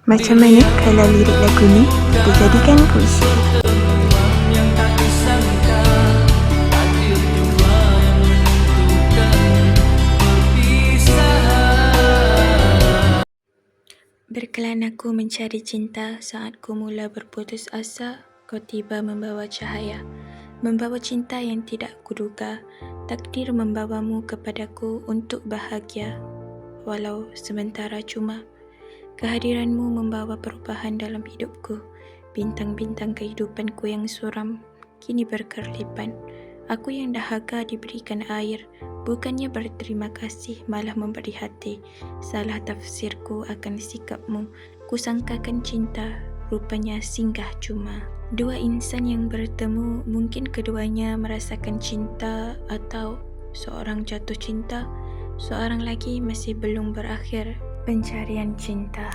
Macam mana kalau lirik lagu ni kita jadikan puisi? Berkelana ku mencari cinta, saat ku mula berputus asa, kau tiba membawa cahaya. Membawa cinta yang tidak kuduga, takdir membawamu kepadaku untuk bahagia. Walau sementara cuma, kehadiranmu membawa perubahan dalam hidupku. Bintang-bintang kehidupanku yang suram kini berkerlipan. Aku yang dahaga diberikan air, bukannya berterima kasih malah memberi hati. Salah tafsirku akan sikapmu, kusangkakan cinta rupanya singgah cuma. Dua insan yang bertemu, mungkin keduanya merasakan cinta, atau seorang jatuh cinta, seorang lagi masih belum berakhir pencarian cinta.